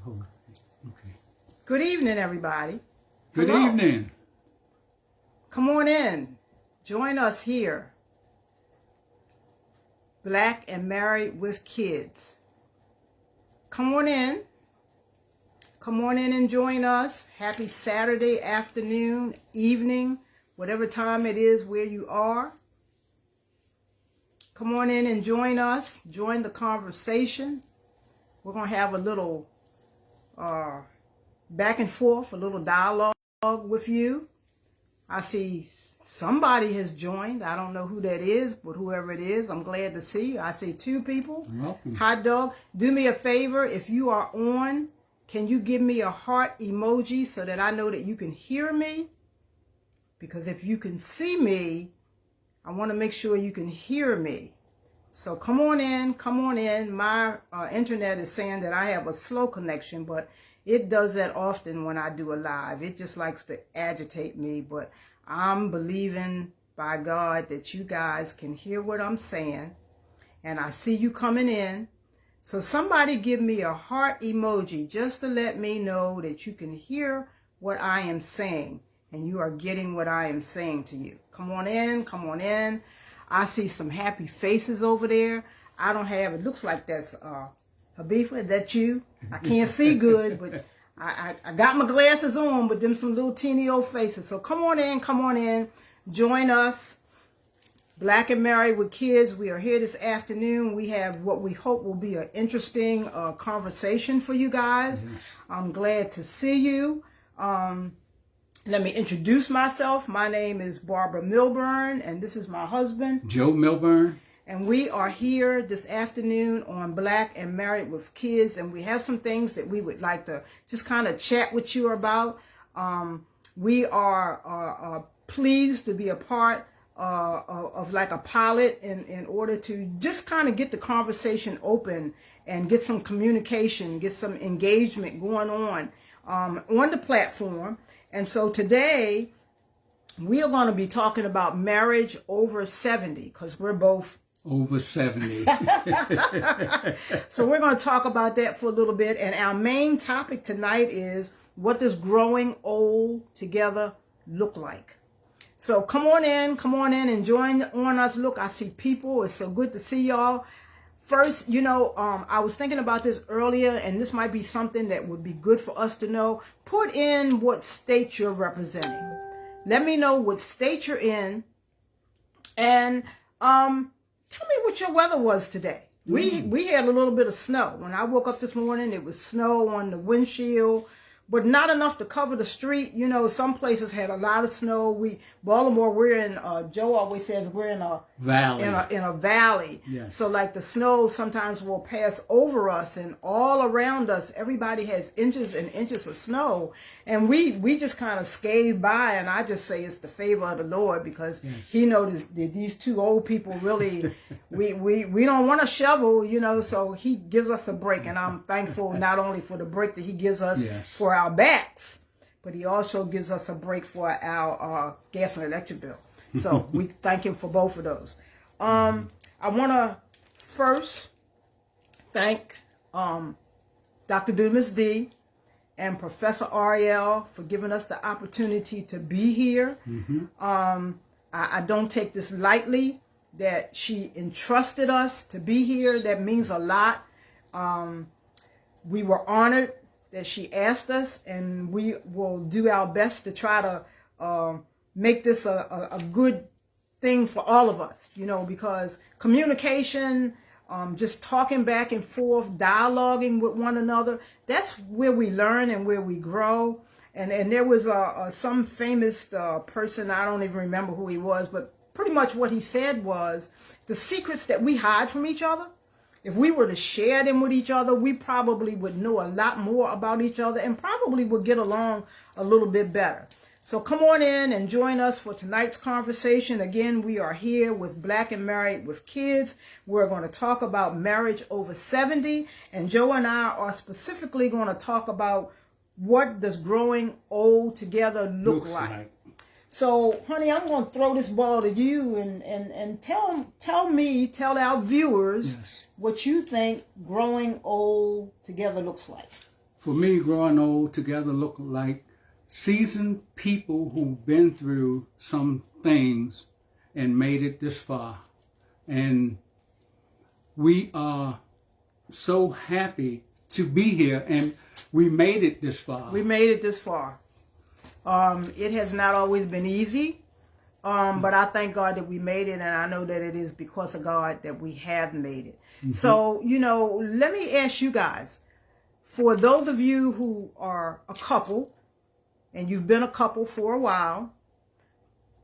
whole thing. Okay. Good evening, everybody. Good Hello. evening. Come on in. Join us here. Black and Married with Kids. Come on in. Come on in and join us. Happy Saturday afternoon, evening, whatever time it is where you are. Come on in and join us. Join the conversation. We're going to have a little back and forth, a little dialogue with you. I see somebody has joined. I don't know who that is, but whoever it is, I'm glad to see you. I see two people. Welcome. Hot dog. Do me a favor. If you are on, can you give me a heart emoji so that I know that you can hear me? Because if you can see me, I want to make sure you can hear me. So come on in, come on in. My internet is saying that I have a slow connection, but it does that often when I do a live. It just likes to agitate me, but I'm believing by God that you guys can hear what I'm saying, and I see you coming in. So somebody give me a heart emoji just to let me know that you can hear what I am saying and you are getting what I am saying to you. Come on in, come on in. I see some happy faces over there. I don't have, it looks like that's Habifa, is that you? I can't see good, but I got my glasses on, but them some little teeny old faces. So come on in, join us. Black and Married with Kids. We are here this afternoon. We have what we hope will be an interesting conversation for you guys. Yes. I'm glad to see you. Let me introduce myself. My name is Barbara Milburn, and this is my husband, Joe Milburn. And we are here this afternoon on Black and Married with Kids, and we have some things that we would like to just kind of chat with you about. We are pleased to be a part of like a pilot in order to just kind of get the conversation open and get some communication, get some engagement going on the platform. And so today we are going to be talking about marriage over 70 because we're both over 70. So we're going to talk about that for a little bit. And our main topic tonight is, what does growing old together look like? So come on in and join on us. Look, I see people. It's so good to see y'all. First, I was thinking about this earlier, and this might be something that would be good for us to know. Put in what state you're representing. Let me know what state you're in. And tell me what your weather was today. We had a little bit of snow. When I woke up this morning, it was snow on the windshield, but not enough to cover the street. Some places had a lot of snow. Baltimore, we're in, Joe always says we're in a valley. In a valley. Yes. So like the snow sometimes will pass over us, and all around us, everybody has inches and inches of snow. And we just kind of scathe by, and I just say it's the favor of the Lord, because He knows that these two old people really, we don't want to shovel, so He gives us a break. And I'm thankful not only for the break that He gives us for our backs, but He also gives us a break for our gas and electric bill. So we thank Him for both of those. I want to first thank Dr. Dumas D and Professor Ariel for giving us the opportunity to be here. I don't take this lightly that she entrusted us to be here. That means a lot. We were honored that she asked us, and we will do our best to try to make this a good thing for all of us, because communication, just talking back and forth, dialoguing with one another, that's where we learn and where we grow. And there was some famous person, I don't even remember who he was, but pretty much what he said was, the secrets that we hide from each other, if we were to share them with each other, we probably would know a lot more about each other and probably would get along a little bit better. So come on in and join us for tonight's conversation. Again, we are here with Black and Married with Kids. We're going to talk about marriage over 70. And Joe and I are specifically going to talk about, what does growing old together look like? So, honey, I'm going to throw this ball to you and tell our viewers what you think growing old together looks like. for me, growing old together look like seasoned people who've been through some things and made it this far. And we are so happy to be here, and we made it this far. We made it this far. It has not always been easy, but I thank God that we made it, and I know that it is because of God that we have made it. Mm-hmm. So, let me ask you guys, for those of you who are a couple, and you've been a couple for a while,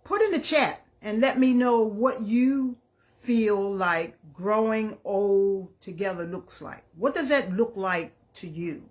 put in the chat and let me know what you feel like growing old together looks like. What does that look like to you?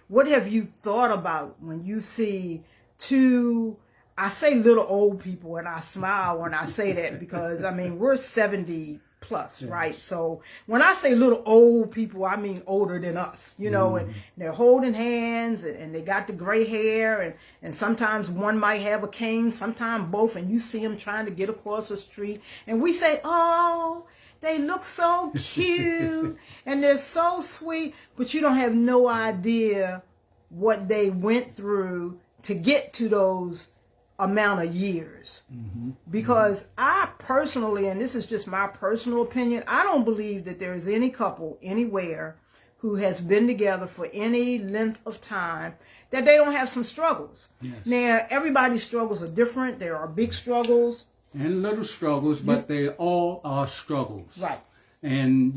What have you thought about when you see two, I say little old people, and I smile when I say that because, we're 70 plus, yes. Right? So when I say little old people, I mean older than us, and they're holding hands and they got the gray hair and sometimes one might have a cane, sometimes both, and you see them trying to get across the street and we say, oh, they look so cute and they're so sweet, but you don't have no idea what they went through to get to those amount of years. Mm-hmm. Because I personally, and this is just my personal opinion, I don't believe that there is any couple anywhere who has been together for any length of time that they don't have some struggles. Yes. Now, everybody's struggles are different. There are big struggles. And little struggles, but they all are struggles. Right. And,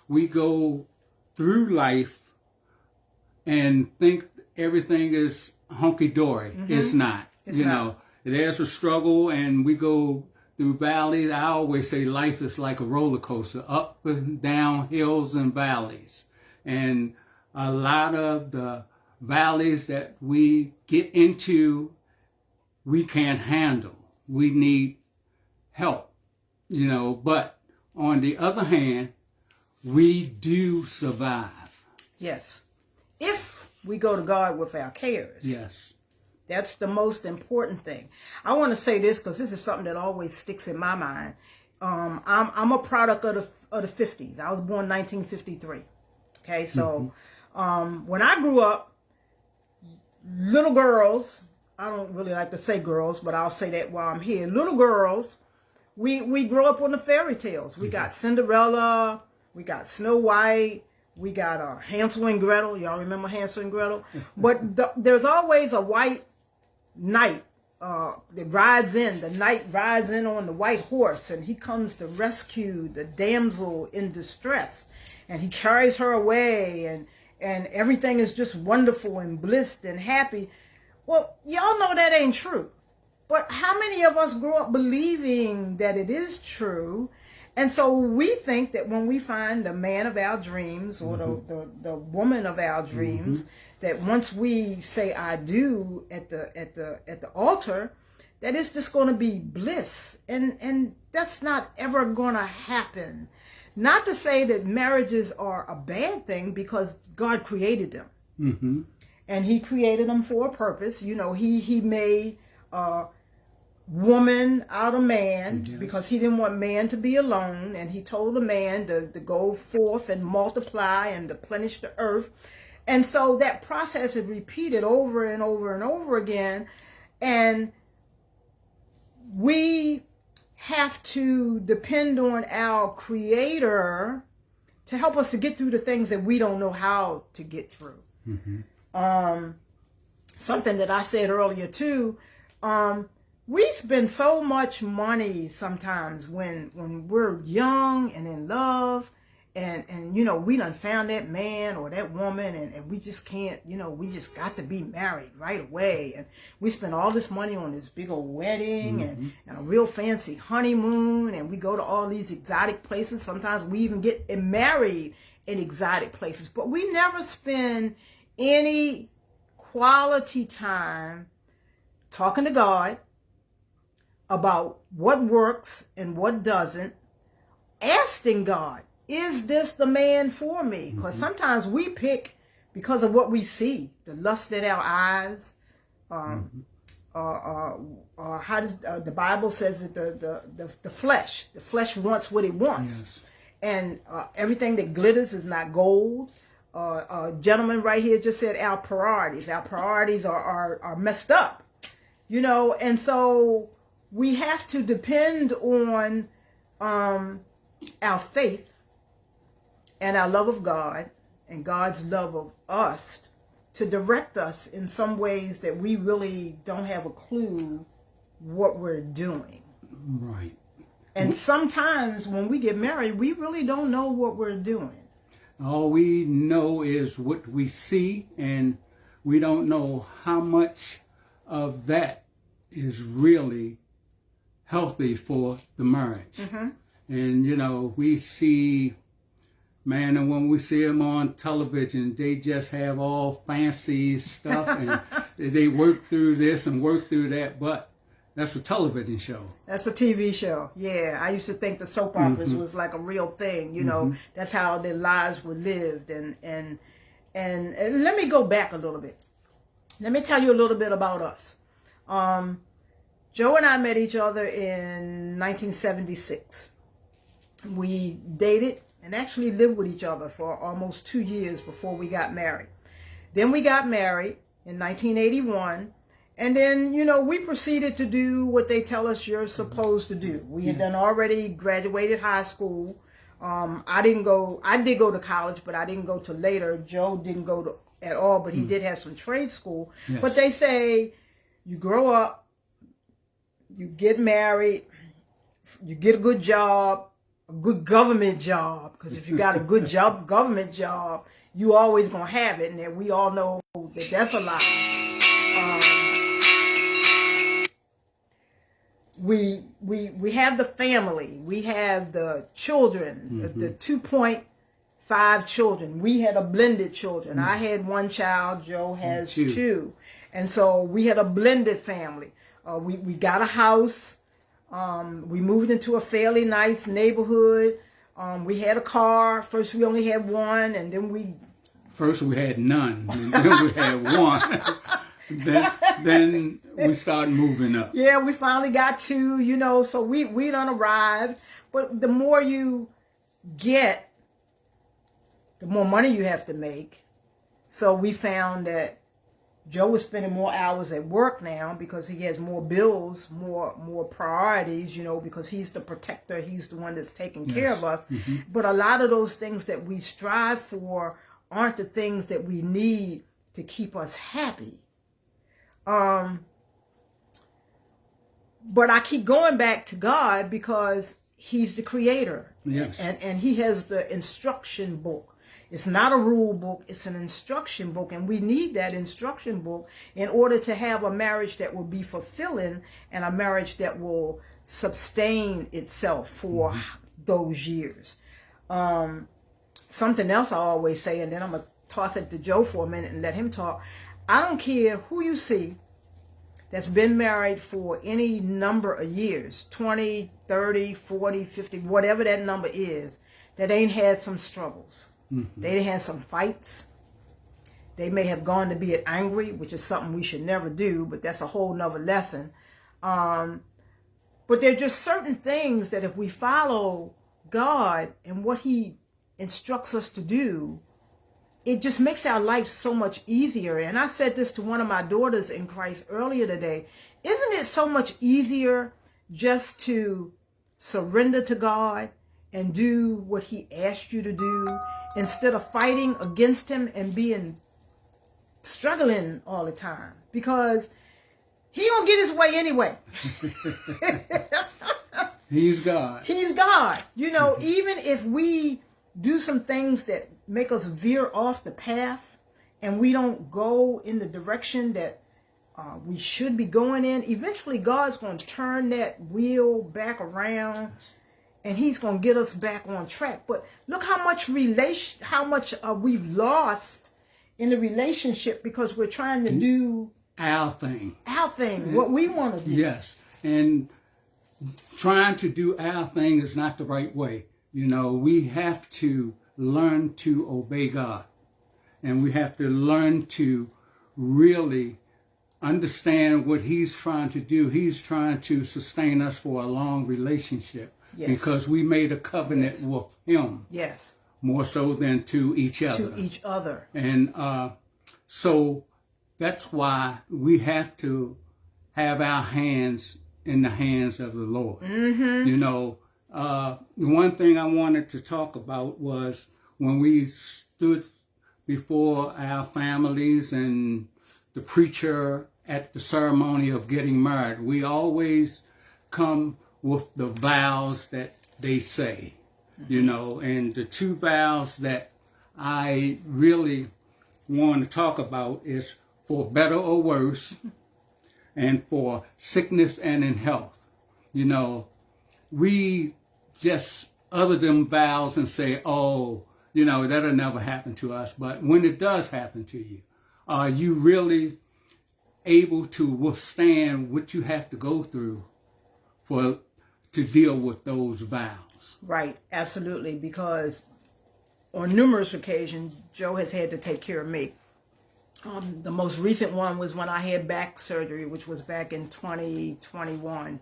we go through life and think everything is hunky-dory. Mm-hmm. It's not. It's not. There's a struggle, and we go through valleys. I always say life is like a roller coaster, up and down, hills and valleys. And a lot of the valleys that we get into, we can't handle. We need help, but on the other hand, we do survive. Yes. If we go to God with our cares. Yes. That's the most important thing. I want to say this because this is something that always sticks in my mind. I'm a product of the 50s. I was born 1953. Okay, so when I grew up, little girls, I don't really like to say girls, but I'll say that while I'm here. Little girls, we grew up on the fairy tales. We got Cinderella, we got Snow White, we got Hansel and Gretel. Y'all remember Hansel and Gretel? But there's always a white knight that rides in. The knight rides in on the white horse, and he comes to rescue the damsel in distress. And he carries her away, and everything is just wonderful and blissed and happy. Well, y'all know that ain't true. But how many of us grow up believing that it is true? And so we think that when we find the man of our dreams or the woman of our dreams, that once we say I do at the altar, that it's just going to be bliss. And that's not ever going to happen. Not to say that marriages are a bad thing, because God created them. Mm-hmm. And he created them for a purpose. He made woman out of man, yes, because he didn't want man to be alone, and he told the man to go forth and multiply and to replenish the earth. And so that process is repeated over and over and over again, and we have to depend on our Creator to help us to get through the things that we don't know how to get through. Mm-hmm. Something that I said earlier too, we spend so much money sometimes when we're young and in love, and we done found that man or that woman, and we just can't, we just got to be married right away, and we spend all this money on this big old wedding, and a real fancy honeymoon, and we go to all these exotic places. Sometimes we even get married in exotic places, but we never spend any quality time talking to God about what works and what doesn't, asking God, is this the man for me? Because sometimes we pick because of what we see, the lust in our eyes. How does the Bible says that the flesh wants what it wants, yes, and everything that glitters is not gold. gentleman right here just said our priorities. Our priorities are messed up, you know, and so we have to depend on our faith and our love of God and God's love of us to direct us in some ways that we really don't have a clue what we're doing. Right. And sometimes when we get married, we really don't know what we're doing. All we know is what we see, and we don't know how much of that is really healthy for the marriage. Mm-hmm. And, you know, we see, man, and when we see them on television, they just have all fancy stuff, and they work through this and work through that, but that's a television show. That's a TV show. Yeah, I used to think the soap operas was like a real thing. You know, that's how their lives were lived. And let me go back a little bit. Let me tell you a little bit about us. Joe and I met each other in 1976. We dated and actually lived with each other for almost 2 years before we got married. Then we got married in 1981. And then, you know, we proceeded to do what they tell us you're supposed to do. We had done already graduated high school. I did go to college, but I didn't go till later. Joe didn't go to at all, but he did have some trade school. Yes. But they say you grow up, you get married, you get a good job, a good government job, because if you got a good government job, you always gonna have it, and that we all know that that's a lie. We have the family, we have the children, the 2.5 children. We had a blended children. I had one child, Joe has two. And so we had a blended family. We got a house. We moved into a fairly nice neighborhood. We had a car. First we only had one, and then First we had none, and then we had one. Then we started moving up. Yeah, we finally got two, you know, so we done arrived. But the more you get, the more money you have to make. So we found that Joe was spending more hours at work now because he has more bills, more priorities, you know, because he's the protector. He's the one that's taking care of us. But a lot of those things that we strive for aren't the things that we need to keep us happy. But I keep going back to God because he's the creator. Yes. And he has the instruction book. It's not a rule book, it's an instruction book, and we need that instruction book in order to have a marriage that will be fulfilling and a marriage that will sustain itself for those years. Something else I always say, and then I'm going to toss it to Joe for a minute and let him talk. I don't care who you see that's been married for any number of years, 20, 30, 40, 50, whatever that number is, that ain't had some struggles. They had some fights. They may have gone to bed angry, which is something we should never do, but that's a whole nother lesson. But there are just certain things that if we follow God and what he instructs us to do, it just makes our life so much easier. And I said this to one of my daughters in Christ earlier today. Isn't it so much easier just to surrender to God and do what he asked you to do instead of fighting against him and struggling all the time? Because he gonna get his way anyway. He's God. He's God. You know, even if we do some things that make us veer off the path and we don't go in the direction that we should be going in, eventually God's going to turn that wheel back around and he's going to get us back on track. But look how much we've lost in the relationship because we're trying to do our thing, what we want to do. Yes. And trying to do our thing is not the right way. You know, we have to learn to obey God, and we have to learn to really understand what he's trying to do. He's trying to sustain us for a long relationship because we made a covenant with him more so than to each other. To each other. And so that's why we have to have our hands in the hands of the Lord. Mm-hmm. You know, the one thing I wanted to talk about was when we stood before our families and the preacher at the ceremony of getting married, we always come with the vows that they say, you know, and the two vows that I really want to talk about is for better or worse and for sickness and in health. You know, we just utter them vows and say, oh, you know, that'll never happen to us. But when it does happen to you, are you really able to withstand what you have to go through to deal with those vows? Right, absolutely, because on numerous occasions, Joe has had to take care of me. The most recent one was when I had back surgery, which was back in 2021.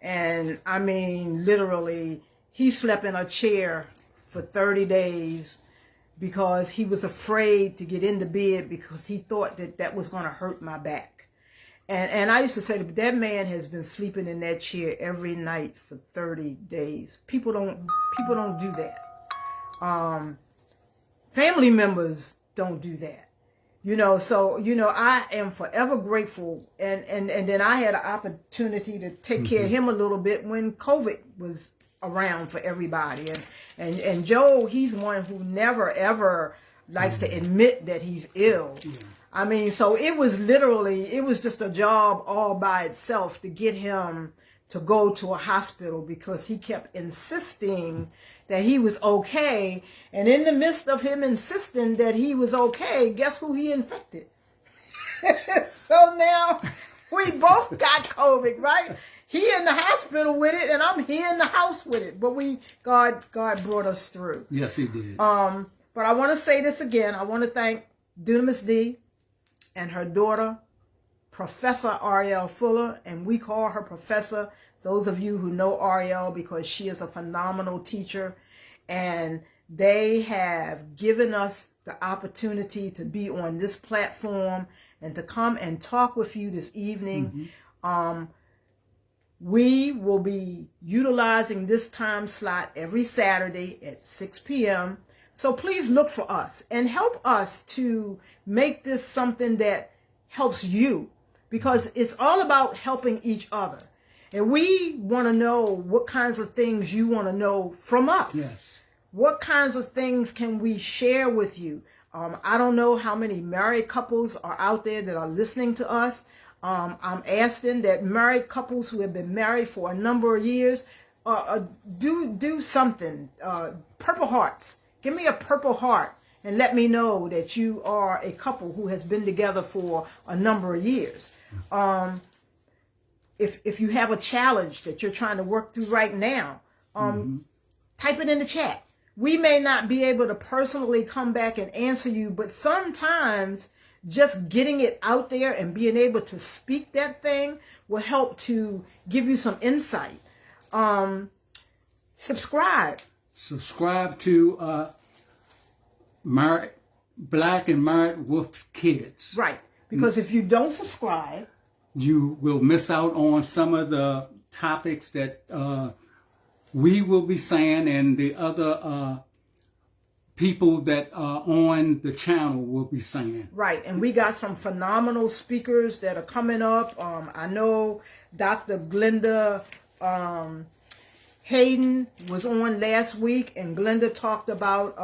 And I mean, literally, he slept in a chair for 30 days because he was afraid to get into bed because he thought that was going to hurt my back. And I used to say that man has been sleeping in that chair every night for 30 days. People don't do that. Family members don't do that. You know, so, you know, I am forever grateful. And then I had an opportunity to take care of him a little bit when COVID was around for everybody. And Joe, he's one who never, ever likes to admit that he's ill. Yeah. I mean, so it was just a job all by itself to get him to go to a hospital because he kept insisting that he was okay. And in the midst of him insisting that he was okay, guess who he infected? So now we both got COVID, right? He in the hospital with it, and I'm here in the house with it. But God brought us through. Yes, he did. But I want to say this again. I want to thank Dunamis D and her daughter, Professor Ariel Fuller, and we call her Professor. Those of you who know Ariel, because she is a phenomenal teacher, and they have given us the opportunity to be on this platform and to come and talk with you this evening. We will be utilizing this time slot every Saturday at 6 p.m. So please look for us and help us to make this something that helps you, because it's all about helping each other. And we want to know what kinds of things you want to know from us. Yes. What kinds of things can we share with you? I don't know how many married couples are out there that are listening to us. I'm asking that married couples who have been married for a number of years do something. Purple hearts. Give me a purple heart and let me know that you are a couple who has been together for a number of years. If you have a challenge that you're trying to work through right now, type it in the chat. We may not be able to personally come back and answer you, but sometimes just getting it out there and being able to speak that thing will help to give you some insight. Subscribe. Subscribe to Black and Married with Kids. Right. Because if you don't subscribe, you will miss out on some of the topics that we will be saying, and the other people that are on the channel will be saying. Right, and we got some phenomenal speakers that are coming up. I know Dr. Glenda Hayden was on last week, and Glenda talked about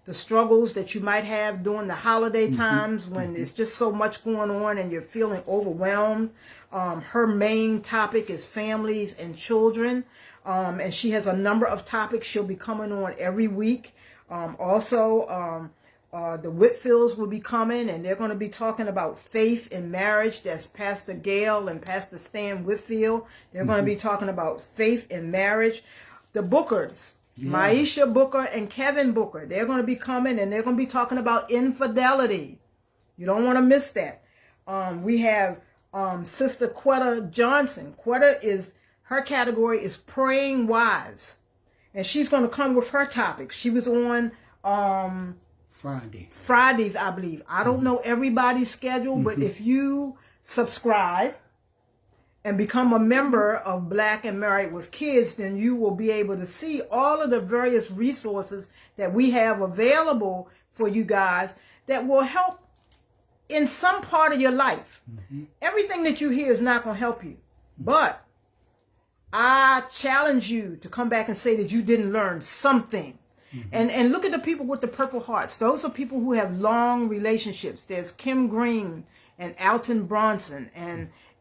the struggles that you might have during the holiday times when there's just so much going on and you're feeling overwhelmed. Her main topic is families and children, and she has a number of topics she'll be coming on every week. Also, the Whitfields will be coming, and they're going to be talking about faith in marriage. That's Pastor Gail and Pastor Stan Whitfield. They're going to be talking about faith in marriage. The Bookers, Maisha Booker and Kevin Booker, they're going to be coming, and they're going to be talking about infidelity. You don't want to miss that. We have Sister Quetta Johnson. Quetta her category is praying wives. And she's going to come with her topic. She was on Fridays, I believe. I don't know everybody's schedule, but if you subscribe and become a member of Black and Married with Kids, then you will be able to see all of the various resources that we have available for you guys that will help in some part of your life. Everything that you hear is not going to help you, but I challenge you to come back and say that you didn't learn something. And look at the people with the Purple Hearts. Those are people who have long relationships. There's Kim Green and Alton Bronson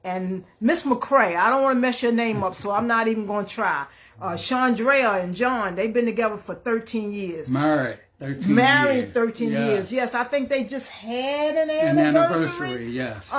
and Miss McCrae. I don't want to mess your name up, so I'm not even going to try. Chandrea and John, they've been together for 13 years. Married 13 years. Yes, I think they just had an anniversary. Yes.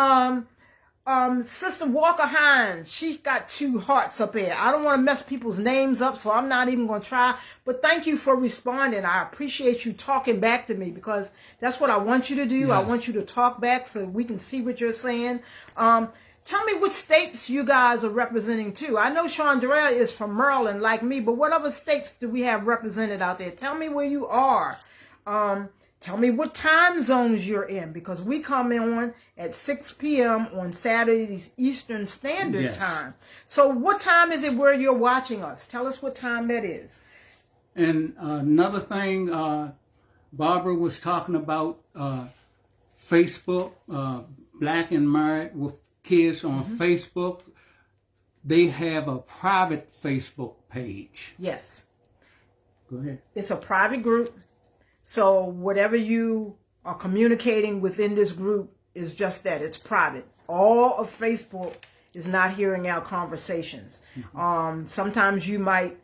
Sister Walker Hines, she got 2 hearts up there. I don't want to mess people's names up, so I'm not even going to try. But thank you for responding. I appreciate you talking back to me because that's what I want you to do. Yes. I want you to talk back so we can see what you're saying. Tell me what states you guys are representing too. I know Chandrea is from Maryland like me, but what other states do we have represented out there? Tell me where you are. Tell me what time zones you're in, because we come on at 6 p.m. on Saturdays Eastern Standard Time. So what time is it where you're watching us? Tell us what time that is. And another thing, Barbara was talking about Facebook, Black and Married with Kids on Facebook. They have a private Facebook page. Yes. Go ahead. It's a private group. So whatever you are communicating within this group is just that. It's private. All of Facebook is not hearing our conversations. Sometimes you might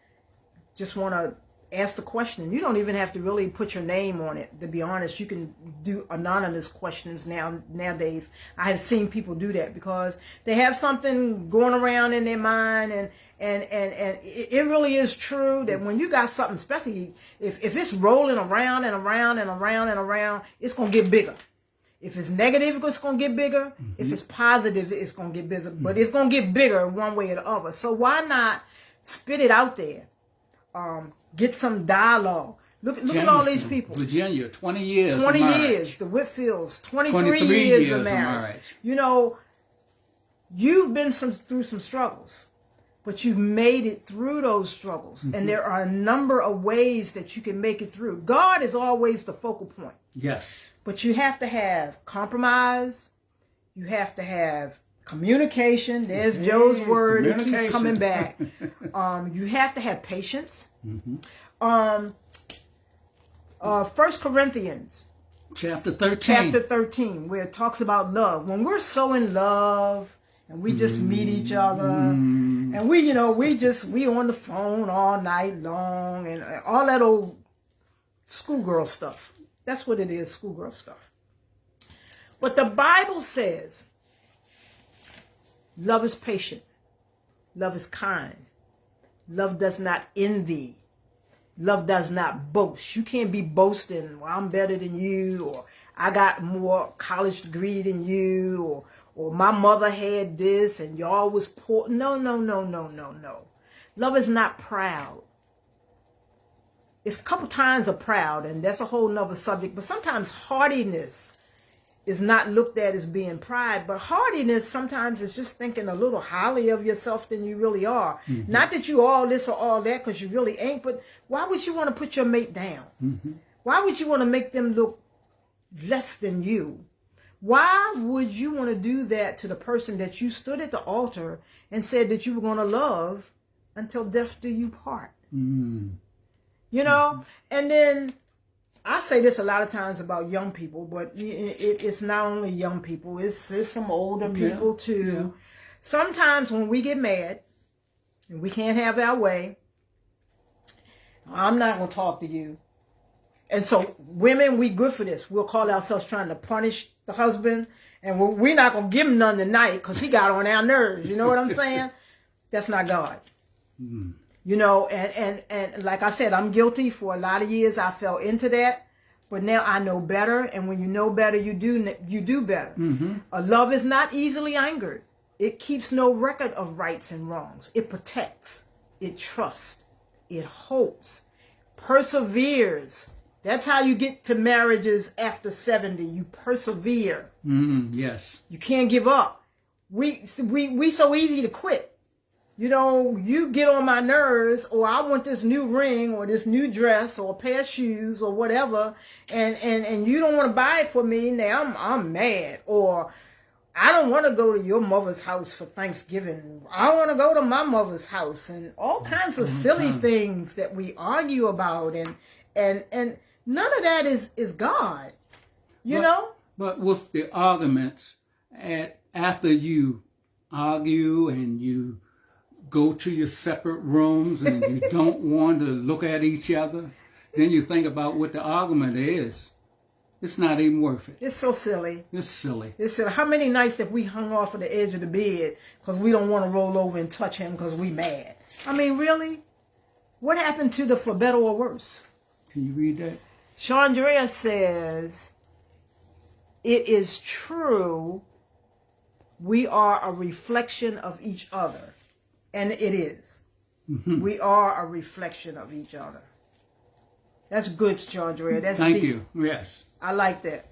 just want to ask the question. You don't even have to really put your name on it. To be honest, you can do anonymous questions nowadays. I have seen people do that because they have something going around in their mind, and it really is true that when you got something, especially if it's rolling around and around and around and around, it's going to get bigger. If it's negative, it's going to get bigger. If it's positive, it's going to get bigger. But it's going to get bigger one way or the other. So why not spit it out there? Get some dialogue. Look at all these people. Virginia, 20 years. 20 years. The Whitfields, 23 years of marriage. You know, you've been through some struggles, but you've made it through those struggles. And there are a number of ways that you can make it through. God is always the focal point. Yes. But you have to have compromise. You have to have communication. There's Joe's word. It keeps coming back. You have to have patience. 1 Corinthians chapter 13, where it talks about love. When we're so in love and we just meet each other and we on the phone all night long and all that old schoolgirl stuff. That's what it is, schoolgirl stuff. But the Bible says love is patient. Love is kind. Love does not envy. Love does not boast. You can't be boasting, well, I'm better than you, or I got more college degree than you, or my mother had this and y'all was poor. No. Love is not proud. It's a couple times of proud, and that's a whole nother subject. But sometimes haughtiness is not looked at as being pride, but haughtiness sometimes is just thinking a little highly of yourself than you really are. Not that you all this or all that, because you really ain't, but why would you want to put your mate down? Why would you want to make them look less than you? Why would you want to do that to the person that you stood at the altar and said that you were going to love until death do you part? You know, and then I say this a lot of times about young people, but it's not only young people, it's some older people too. Sometimes when we get mad and we can't have our way, I'm not going to talk to you. And so women, we good for this. We'll call ourselves trying to punish the husband, and we're not going to give him none tonight because he got on our nerves. You know what I'm saying? That's not God. You know, and like I said, I'm guilty. For a lot of years I fell into that, but now I know better. And when you know better, you do better. Love is not easily angered. It keeps no record of rights and wrongs. It protects. It trusts. It hopes. Perseveres. That's how you get to marriages after 70. You persevere. Yes. You can't give up. We so easy to quit. You know, you get on my nerves, or I want this new ring or this new dress or a pair of shoes or whatever, and you don't want to buy it for me. Now I'm mad. Or I don't want to go to your mother's house for Thanksgiving. I want to go to my mother's house, and all kinds of silly things that we argue about, and none of that is God. You know? But with the arguments, after you argue and you go to your separate rooms and you don't want to look at each other, then you think about what the argument is. It's not even worth it. It's so silly. It's silly. It's silly. How many nights have we hung off of the edge of the bed because we don't want to roll over and touch him because we mad? I mean, really? What happened to the for better or worse? Can you read that? Chandrea says, it is true we are a reflection of each other. And it is. We are a reflection of each other. That's good, Chandrea. That's Thank deep. you. Yes. I like that.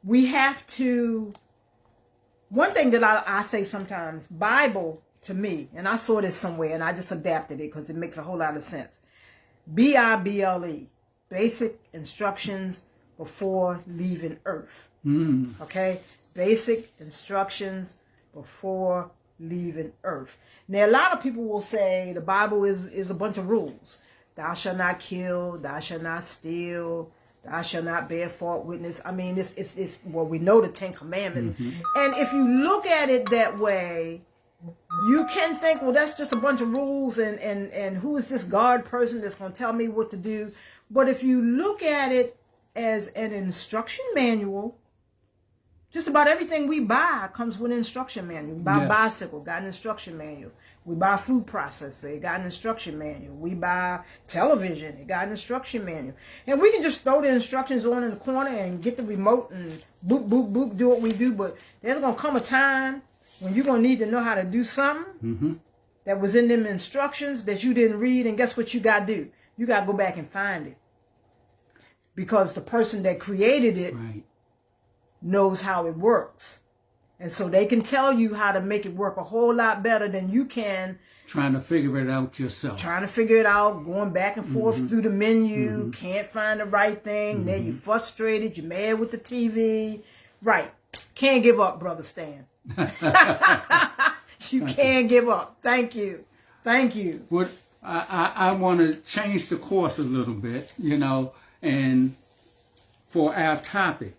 We have to, one thing that I say sometimes, Bible to me, and I saw this somewhere and I just adapted it because it makes a whole lot of sense. BIBLE, basic instructions before leaving earth. Okay? Basic instructions before leaving earth. Now, a lot of people will say the Bible is a bunch of rules. Thou shalt not kill, thou shalt not steal, thou shalt not bear false witness. I mean, it's well, we know the 10 Commandments. And if you look at it that way, you can think, well, that's just a bunch of rules, and who is this God person that's going to tell me what to do? But if you look at it as an instruction manual, just about everything we buy comes with an instruction manual. We buy a bicycle, got an instruction manual. We buy a food processor, it got an instruction manual. We buy television, it got an instruction manual. And we can just throw the instructions on in the corner and get the remote and boop, boop, boop, do what we do. But there's going to come a time when you're going to need to know how to do something that was in them instructions that you didn't read. And guess what you got to do? You got to go back and find it. Because the person that created it knows how it works. And so they can tell you how to make it work a whole lot better than you can. Trying to figure it out yourself. Trying to figure it out, going back and forth through the menu, can't find the right thing. Then you're frustrated, you're mad with the TV. Right. Can't give up, Brother Stan. You can't give up. Thank you. Thank you. What I want to change the course a little bit, you know, and for our topic,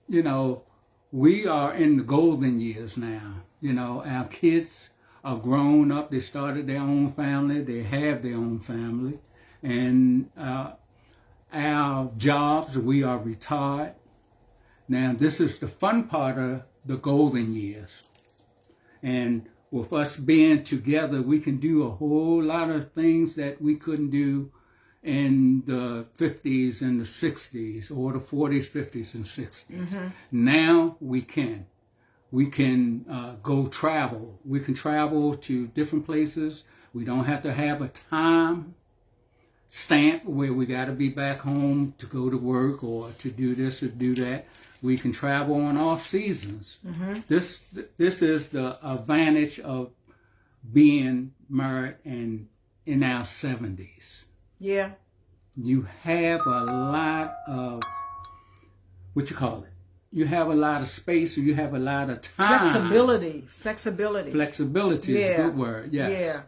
you know, we are in the golden years now. You know, our kids are grown up. They started their own family. They have their own family. And our jobs, we are retired. Now, this is the fun part of the golden years. And with us being together, we can do a whole lot of things that we couldn't do in the 50s and the 60s, or the 40s, 50s, and 60s. Now we can. We can go travel. We can travel to different places. We don't have to have a time stamp where we got to be back home to go to work or to do this or do that. We can travel on off seasons. This is the advantage of being married and in our 70s. Yeah. You have a lot of, what you call it? You have a lot of space, or you have a lot of time. Flexibility. Flexibility is a good word, yes. Yeah.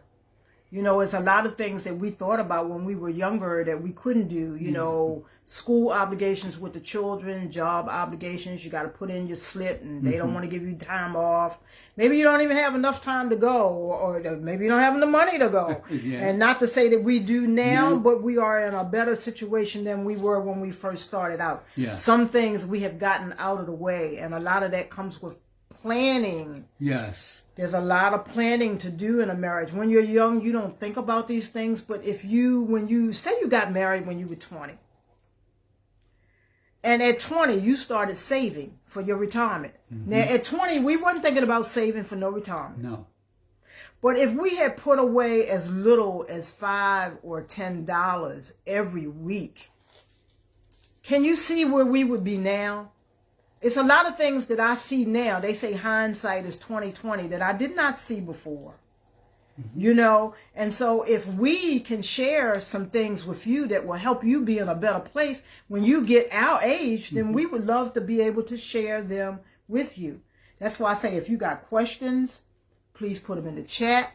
You know, it's a lot of things that we thought about when we were younger that we couldn't do. You know, school obligations with the children, job obligations. You got to put in your slip, and they don't want to give you time off. Maybe you don't even have enough time to go, or maybe you don't have the money to go. And not to say that we do now, but we are in a better situation than we were when we first started out. Some things we have gotten out of the way, and a lot of that comes with planning. Yes. There's a lot of planning to do in a marriage. When you're young, you don't think about these things, but when you say you got married when you were 20, and at 20, you started saving for your retirement. Now, at 20, we weren't thinking about saving for no retirement. No. But if we had put away as little as $5 or $10 every week, can you see where we would be now? It's a lot of things that I see now. They say hindsight is 20/20 that I did not see before. You know, and so if we can share some things with you that will help you be in a better place when you get our age, then we would love to be able to share them with you. That's why I say if you got questions, please put them in the chat.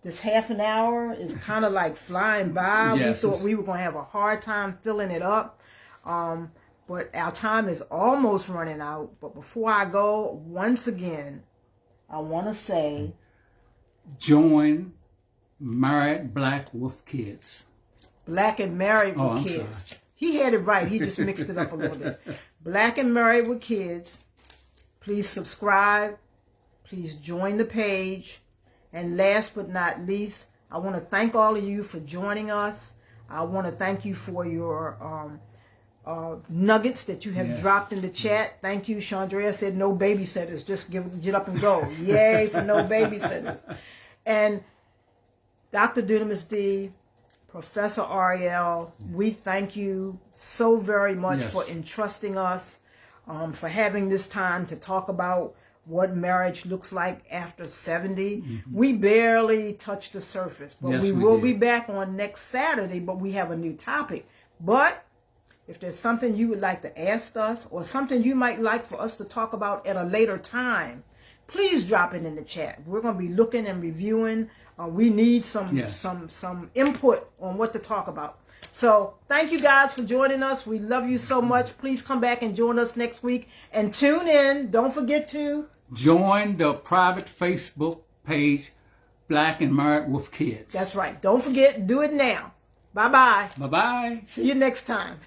This half an hour is kind of like flying by. Yes, we thought we were going to have a hard time filling it up. But our time is almost running out. But before I go, once again, I want to say, join Married Black with Kids. Black and Married with I'm Kids. sorry. He had it right. He just mixed it up a little bit. Black and Married with Kids. Please subscribe. Please join the page. And last but not least, I want to thank all of you for joining us. I want to thank you for your nuggets that you have dropped in the chat. Thank you. Chandrea said no babysitters. Just get up and go. Yay for no babysitters. And Dr. Dunamis D, Professor Ariel, we thank you so very much for entrusting us, for having this time to talk about what marriage looks like after 70. We barely touched the surface, but we will be back on next Saturday, but we have a new topic. But if there's something you would like to ask us or something you might like for us to talk about at a later time, please drop it in the chat. We're going to be looking and reviewing. We need some input on what to talk about. So thank you guys for joining us. We love you so much. Please come back and join us next week and tune in. Don't forget to join the private Facebook page, Black and Married with Kids. That's right. Don't forget. Do it now. Bye-bye. Bye-bye. See you next time.